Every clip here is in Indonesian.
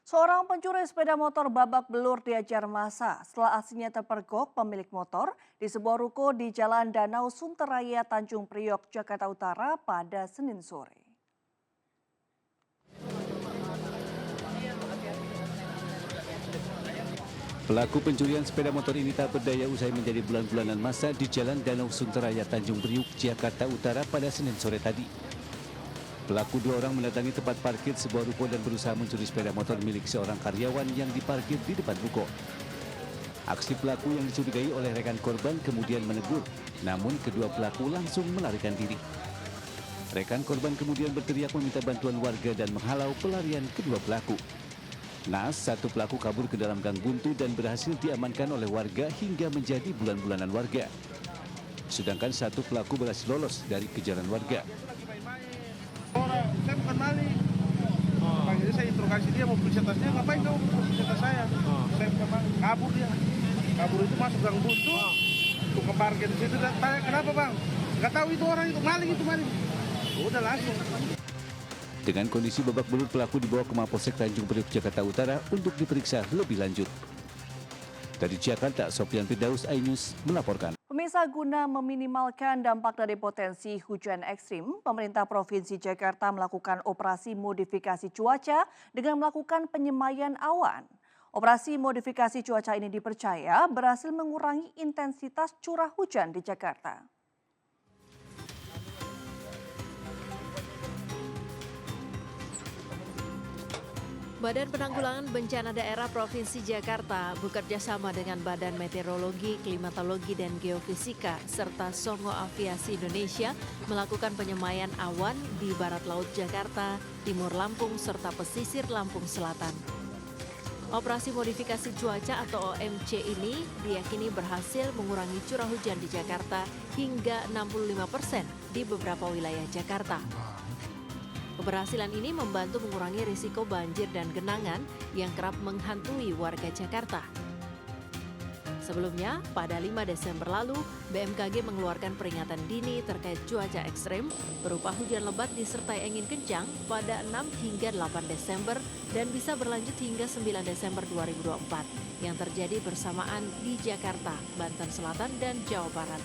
Seorang pencuri sepeda motor babak belur diajar massa setelah aksinya terpergok pemilik motor di sebuah ruko di Jalan Danau Sunteraya, Tanjung Priok, Jakarta Utara pada Senin sore. Pelaku pencurian sepeda motor ini tak berdaya usai menjadi bulan-bulanan massa di Jalan Danau Sunteraya, Tanjung Priok, Jakarta Utara pada Senin sore tadi. Pelaku dua orang mendatangi tempat parkir sebuah ruko dan berusaha mencuri sepeda motor milik seorang karyawan yang diparkir di depan ruko. Aksi pelaku yang dicurigai oleh rekan korban kemudian menegur, namun kedua pelaku langsung melarikan diri. Rekan korban kemudian berteriak meminta bantuan warga dan menghalau pelarian kedua pelaku. Naas, satu pelaku kabur ke dalam gang buntu dan berhasil diamankan oleh warga hingga menjadi bulan-bulanan warga. Sedangkan satu pelaku berhasil lolos dari kejaran warga. Saya bukan maling. Jadi saya interogasi dia mau periksa tasnya, ngapain kamu periksa tas saya? Saya bukan maling, kabur dia. Kabur itu masuk gang buntu, ke parkir di situ. Tanya kenapa bang? Gak tahu itu orang itu maling Udah langsung. Dengan kondisi babak belur, pelaku dibawa ke Mapolsek Tanjung Priok, Jakarta Utara untuk diperiksa lebih lanjut. Dari Jakarta, Sofian Firdaus, iNews melaporkan. Pemirsa, guna meminimalkan dampak dari potensi hujan ekstrim, pemerintah Provinsi Jakarta melakukan operasi modifikasi cuaca dengan melakukan penyemayan awan. Operasi modifikasi cuaca ini dipercaya berhasil mengurangi intensitas curah hujan di Jakarta. Badan Penanggulangan Bencana Daerah Provinsi Jakarta bekerja sama dengan Badan Meteorologi, Klimatologi, dan Geofisika serta Songo Aviasi Indonesia melakukan penyemayan awan di barat laut Jakarta, timur Lampung, serta pesisir Lampung Selatan. Operasi modifikasi cuaca atau OMC ini diyakini berhasil mengurangi curah hujan di Jakarta hingga 65% di beberapa wilayah Jakarta. Keberhasilan ini membantu mengurangi risiko banjir dan genangan yang kerap menghantui warga Jakarta. Sebelumnya, pada 5 Desember lalu, BMKG mengeluarkan peringatan dini terkait cuaca ekstrem berupa hujan lebat disertai angin kencang pada 6 hingga 8 Desember dan bisa berlanjut hingga 9 Desember 2024 yang terjadi bersamaan di Jakarta, Banten Selatan, dan Jawa Barat.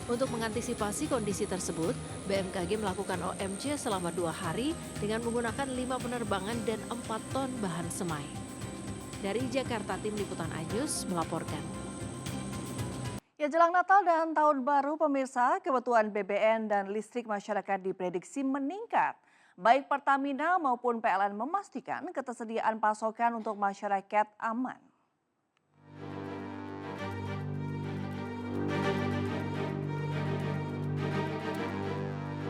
Untuk mengantisipasi kondisi tersebut, BMKG melakukan OMC selama 2 hari dengan menggunakan 5 penerbangan dan 4 ton bahan semai. Dari Jakarta, Tim Liputan iNews melaporkan. Ya, jelang Natal dan Tahun Baru, pemirsa, kebutuhan BBM dan listrik masyarakat diprediksi meningkat. Baik Pertamina maupun PLN memastikan ketersediaan pasokan untuk masyarakat aman.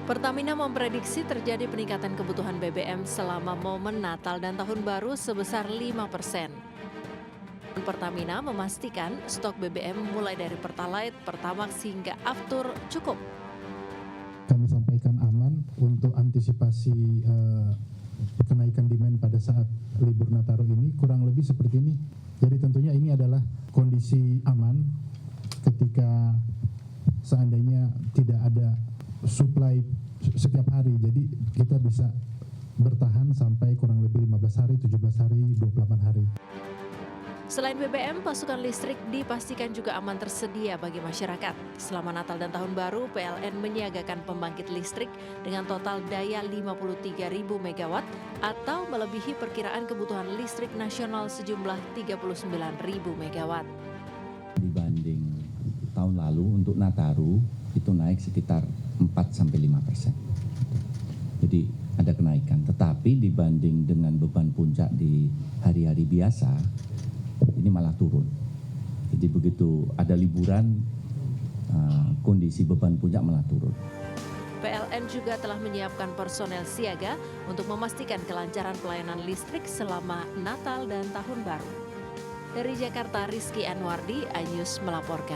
Pertamina memprediksi terjadi peningkatan kebutuhan BBM selama momen Natal dan Tahun Baru sebesar 5%. Pertamina memastikan stok BBM mulai dari Pertalite, Pertamax hingga Aftur cukup. Kami sampaikan aman untuk antisipasi kenaikan demand pada saat libur Nataru ini kurang lebih seperti ini. Jadi tentunya ini adalah kondisi aman ketika seandainya tidak ada supply setiap hari, jadi kita bisa bertahan sampai kurang lebih 15 hari, 17 hari, 28 hari. Selain BBM, pasokan listrik dipastikan juga aman tersedia bagi masyarakat. Selama Natal dan Tahun Baru, PLN menyiagakan pembangkit listrik dengan total daya 53.000 MW atau melebihi perkiraan kebutuhan listrik nasional sejumlah 39.000 MW. Dibanding tahun lalu untuk Nataru itu naik sekitar 4-5%. Jadi ada kenaikan, tetapi dibanding dengan beban puncak di hari-hari biasa, ini malah turun. Jadi begitu ada liburan, kondisi beban puncak malah turun. PLN juga telah menyiapkan personel siaga untuk memastikan kelancaran pelayanan listrik selama Natal dan Tahun Baru. Dari Jakarta, Rizky Anwardi, iNews melaporkan.